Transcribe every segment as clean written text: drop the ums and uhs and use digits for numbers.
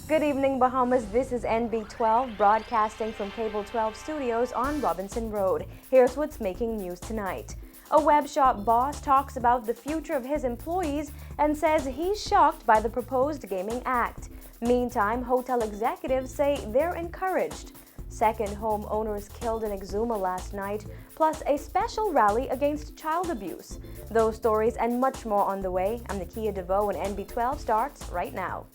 Good evening, Bahamas. This is NB12 broadcasting from Cable 12 Studios on Robinson Road. Here's what's making news tonight. A web shop boss talks about the future of his employees and says he's shocked by the proposed Gaming Act. Meantime, hotel executives say they're encouraged. Second home owners killed in Exuma last night, plus a special rally against child abuse. Those stories and much more on the way. I'm Nakia DeVoe and NB12 starts right now.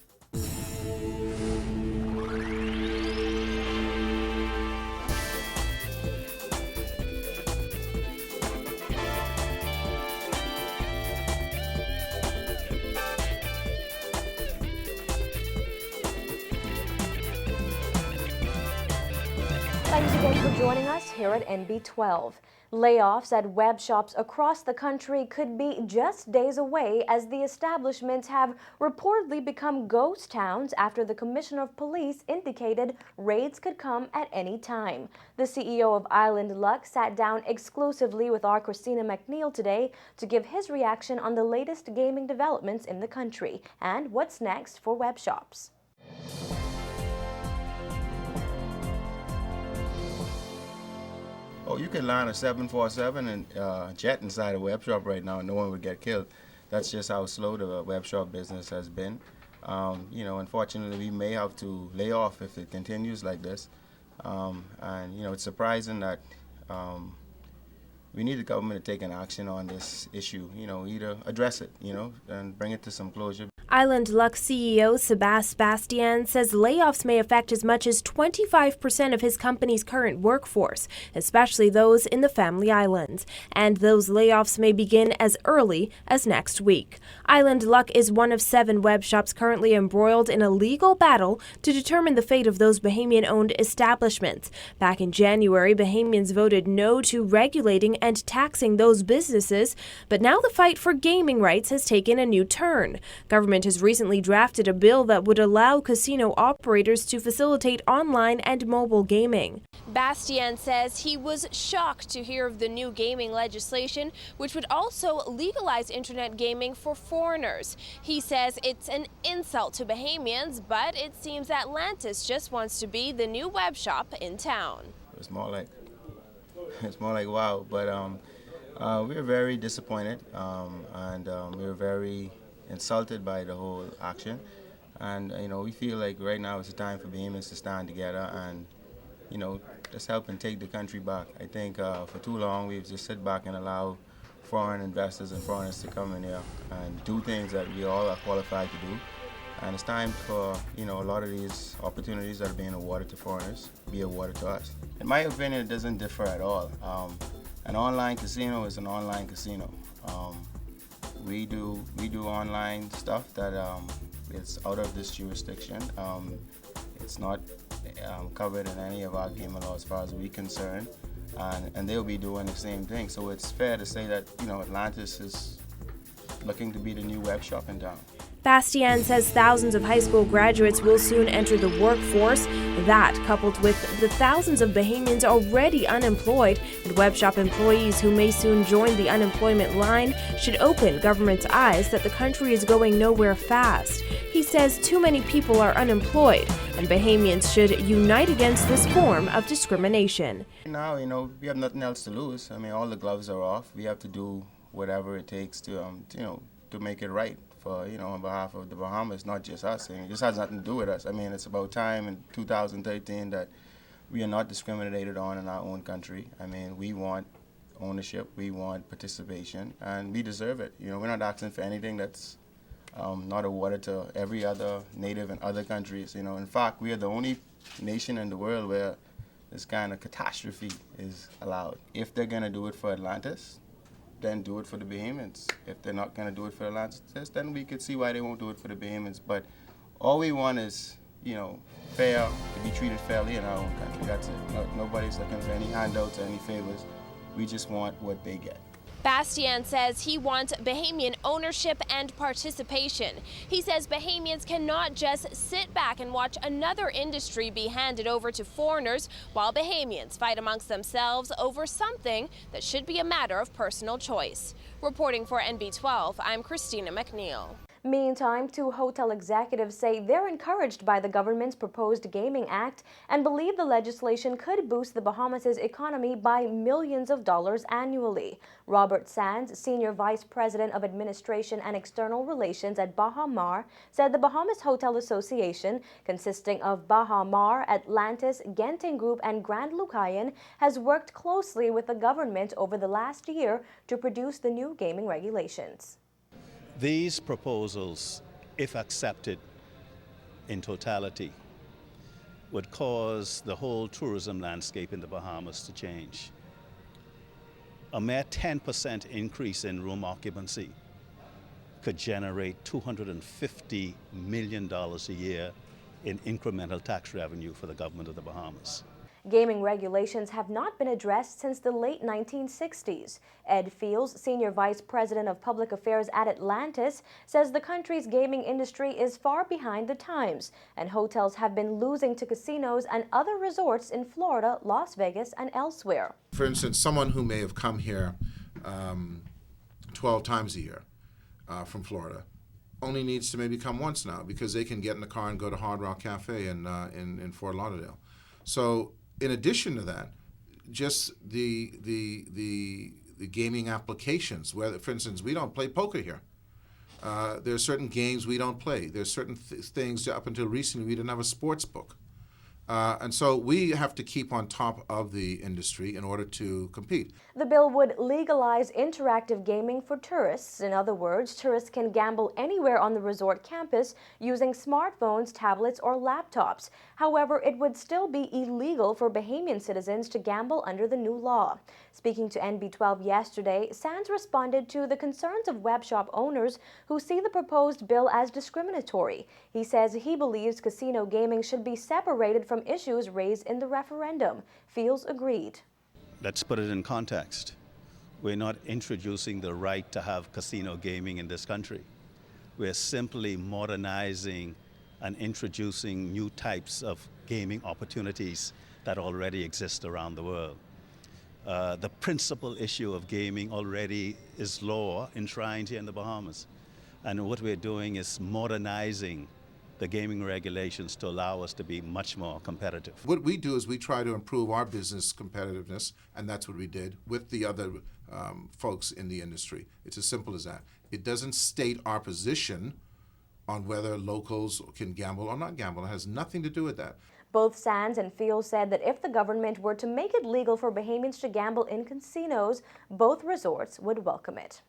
Thanks again for joining us here at NB12. Layoffs at web shops across the country could be just days away as the establishments have reportedly become ghost towns after the Commissioner of Police indicated raids could come at any time. The CEO of Island Luck sat down exclusively with our Christina McNeil today to give his reaction on the latest gaming developments in the country and what's next for web shops. Oh, you could land a 747 and jet inside a web shop right now and no one would get killed. That's just how slow the web shop business has been. Unfortunately, we may have to lay off if it continues like this. It's surprising that we need the government to take an action on this issue, either address it, and bring it to some closure. Island Luck CEO Sebastian says layoffs may affect as much as 25% of his company's current workforce, especially those in the Family Islands, and those layoffs may begin as early as next week. Island Luck is one of 7 web shops currently embroiled in a legal battle to determine the fate of those Bahamian-owned establishments. Back in January, Bahamians voted no to regulating and taxing those businesses, but now the fight for gaming rights has taken a new turn. Government has recently drafted a bill that would allow casino operators to facilitate online and mobile gaming. Bastien says he was shocked to hear of the new gaming legislation, which would also legalize internet gaming for foreigners. He says it's an insult to Bahamians, but it seems Atlantis just wants to be the new web shop in town. It's more like wow, but we're very disappointed and we're very insulted by the whole action, and we feel like right now is the time for Bahamians to stand together and just help and take the country back. I think for too long we've just sit back and allow foreign investors and foreigners to come in here and do things that we all are qualified to do, and it's time for a lot of these opportunities that are being awarded to foreigners be awarded to us. In my opinion, it doesn't differ at all. An online casino is an online casino. We do online stuff that it's out of this jurisdiction. It's not covered in any of our gaming law as far as we're concerned, and they'll be doing the same thing. So it's fair to say that Atlantis is looking to be the new web shop in town. Bastien says thousands of high school graduates will soon enter the workforce. That, coupled with the thousands of Bahamians already unemployed and web shop employees who may soon join the unemployment line, should open government's eyes that the country is going nowhere fast. He says too many people are unemployed, and Bahamians should unite against this form of discrimination. Now, we have nothing else to lose. I mean, all the gloves are off. We have to do whatever it takes to make it right for, on behalf of the Bahamas, not just us. I mean, this has nothing to do with us. I mean, it's about time in 2013 that we are not discriminated on in our own country. I mean, we want ownership, we want participation, and we deserve it. We're not asking for anything that's not awarded to every other native in other countries. In fact, we are the only nation in the world where this kind of catastrophe is allowed. If they're going to do it for Atlantis, then do it for the Bahamians. If they're not going to do it for Atlantis, then we could see why they won't do it for the Bahamians. But all we want is, fair, to be treated fairly in our own country. That's it. Nobody's looking for any handouts or any favors. We just want what they get. Bastien says he wants Bahamian ownership and participation. He says Bahamians cannot just sit back and watch another industry be handed over to foreigners while Bahamians fight amongst themselves over something that should be a matter of personal choice. Reporting for NB12, I'm Christina McNeil. Meantime, two hotel executives say they're encouraged by the government's proposed Gaming Act and believe the legislation could boost the Bahamas' economy by millions of dollars annually. Robert Sands, Senior Vice President of Administration and External Relations at Baha Mar, said the Bahamas Hotel Association, consisting of Baha Mar, Atlantis, Genting Group, and Grand Lucayan, has worked closely with the government over the last year to produce the new gaming regulations. These proposals, if accepted in totality, would cause the whole tourism landscape in the Bahamas to change. A mere 10% increase in room occupancy could generate $250 million a year in incremental tax revenue for the government of the Bahamas. Gaming regulations have not been addressed since the late 1960s. Ed Fields, Senior Vice President of Public Affairs at Atlantis, says the country's gaming industry is far behind the times, and hotels have been losing to casinos and other resorts in Florida, Las Vegas, and elsewhere. For instance, someone who may have come here 12 times a year from Florida only needs to maybe come once now because they can get in the car and go to Hard Rock Cafe in Fort Lauderdale. So in addition to that, just the gaming applications, where, for instance, we don't play poker here. There are certain games we don't play. There's certain things, up until recently, we didn't have a sports book. And so we have to keep on top of the industry in order to compete. The bill would legalize interactive gaming for tourists. In other words, tourists can gamble anywhere on the resort campus using smartphones, tablets, or laptops. However, it would still be illegal for Bahamian citizens to gamble under the new law. Speaking to NB12 yesterday, Sands responded to the concerns of web shop owners who see the proposed bill as discriminatory. He says he believes casino gaming should be separated from issues raised in the referendum. Fields agreed. Let's put it in context. We're not introducing the right to have casino gaming in this country. We're simply modernizing and introducing new types of gaming opportunities that already exist around the world. The principal issue of gaming already is law enshrined here in the Bahamas. And what we're doing is modernizing the gaming regulations to allow us to be much more competitive. What we do is we try to improve our business competitiveness, and that's what we did with the other folks in the industry. It's as simple as that. It doesn't state our position on whether locals can gamble or not gamble. It has nothing to do with that. Both Sands and Fields said that if the government were to make it legal for Bahamians to gamble in casinos, both resorts would welcome it.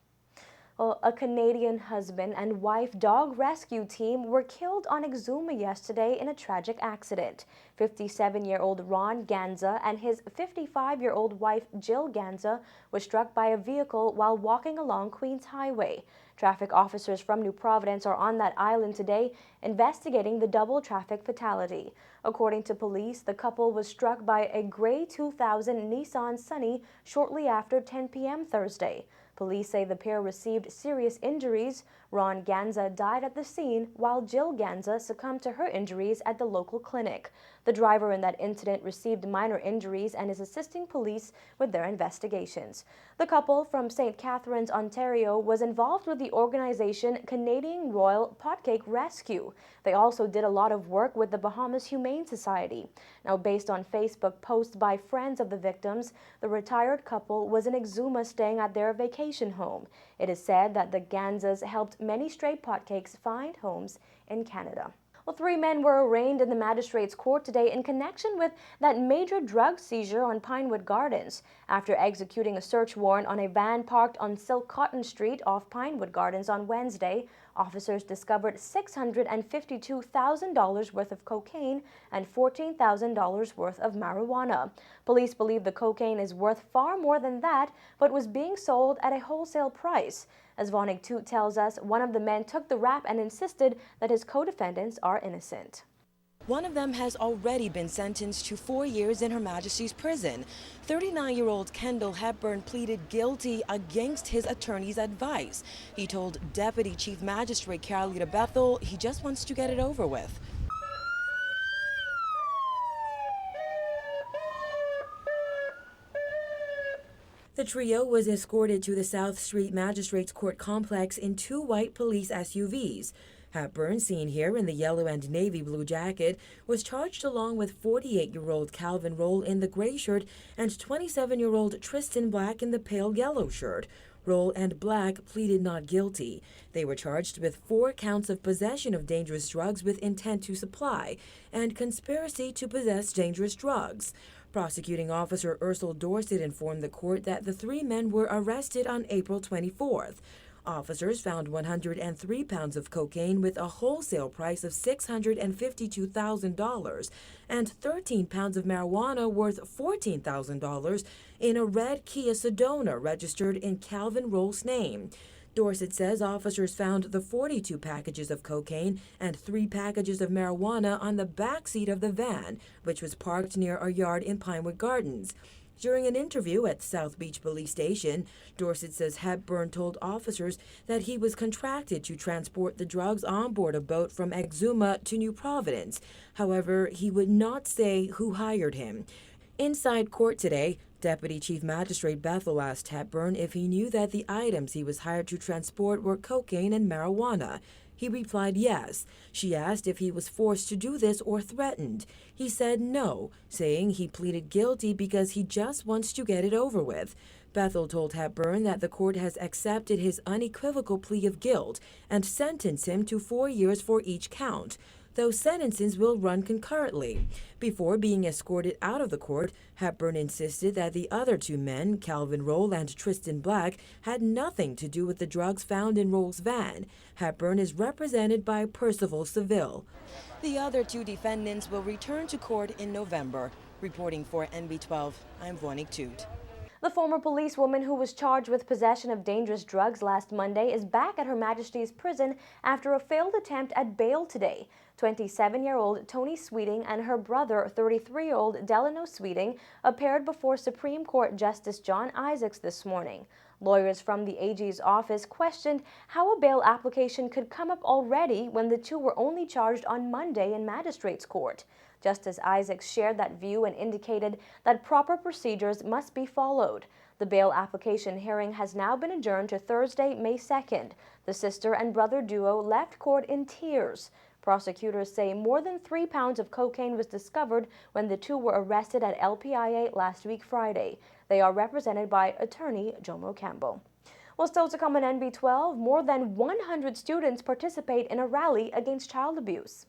Well, a Canadian husband and wife dog rescue team were killed on Exuma yesterday in a tragic accident. 57-year-old Ron Ganza and his 55-year-old wife Jill Ganza were struck by a vehicle while walking along Queens Highway. Traffic officers from New Providence are on that island today investigating the double traffic fatality. According to police, the couple was struck by a gray 2000 Nissan Sunny shortly after 10 p.m. Thursday. Police say the pair received serious injuries. Ron Ganza died at the scene, while Jill Ganza succumbed to her injuries at the local clinic. The driver in that incident received minor injuries and is assisting police with their investigations. The couple from St. Catharines, Ontario, was involved with the organization Canadian Royal Potcake Rescue. They also did a lot of work with the Bahamas Humane Society. Now, based on Facebook posts by friends of the victims, the retired couple was in Exuma staying at their vacation home. It is said that the Ganzas helped many stray potcakes find homes in Canada. Well, 3 men were arraigned in the magistrate's court today in connection with that major drug seizure on Pinewood Gardens. After executing a search warrant on a van parked on Silk Cotton Street off Pinewood Gardens on Wednesday, officers discovered $652,000 worth of cocaine and $14,000 worth of marijuana. Police believe the cocaine is worth far more than that, but was being sold at a wholesale price. As Vonig Toot tells us, one of the men took the rap and insisted that his co-defendants are innocent. One of them has already been sentenced to 4 years in Her Majesty's prison. 39-year-old Kendall Hepburn pleaded guilty against his attorney's advice. He told Deputy Chief Magistrate Carolita Bethel he just wants to get it over with. The trio was escorted to the South Street Magistrates Court complex in 2 white police SUVs. Hepburn, seen here in the yellow and navy blue jacket, was charged along with 48-year-old Calvin Roll in the gray shirt and 27-year-old Tristan Black in the pale yellow shirt. Roll and Black pleaded not guilty. They were charged with 4 counts of possession of dangerous drugs with intent to supply and conspiracy to possess dangerous drugs. Prosecuting officer Ursel Dorset informed the court that the 3 men were arrested on April 24th. Officers found 103 pounds of cocaine with a wholesale price of $652,000 and 13 pounds of marijuana worth $14,000 in a red Kia Sedona registered in Calvin Roll's name. Dorset says officers found the 42 packages of cocaine and 3 packages of marijuana on the back seat of the van, which was parked near a yard in Pinewood Gardens. During an interview at South Beach Police Station, Dorset says Hepburn told officers that he was contracted to transport the drugs on board a boat from Exuma to New Providence. However, he would not say who hired him. Inside court today, Deputy Chief Magistrate Bethel asked Hepburn if he knew that the items he was hired to transport were cocaine and marijuana. He replied yes. She asked if he was forced to do this or threatened. He said no, saying he pleaded guilty because he just wants to get it over with. Bethel told Hepburn that the court has accepted his unequivocal plea of guilt and sentenced him to 4 years for each count. Those sentences will run concurrently. Before being escorted out of the court, Hepburn insisted that the other 2 men, Calvin Roll and Tristan Black, had nothing to do with the drugs found in Roll's van. Hepburn is represented by Percival Seville. The other 2 defendants will return to court in November. Reporting for NB12, I'm Vonique Toot. The former policewoman who was charged with possession of dangerous drugs last Monday is back at Her Majesty's prison after a failed attempt at bail today. 27-year-old Tony Sweeting and her brother, 33-year-old Delano Sweeting, appeared before Supreme Court Justice John Isaacs this morning. Lawyers from the AG's office questioned how a bail application could come up already when the 2 were only charged on Monday in Magistrates Court. Justice Isaacs shared that view and indicated that proper procedures must be followed. The bail application hearing has now been adjourned to Thursday, May 2nd. The sister and brother duo left court in tears. Prosecutors say more than 3 pounds of cocaine was discovered when the 2 were arrested at LPIA last week Friday. They are represented by attorney Jomo Campbell. Well, still to come on NB12, more than 100 students participate in a rally against child abuse.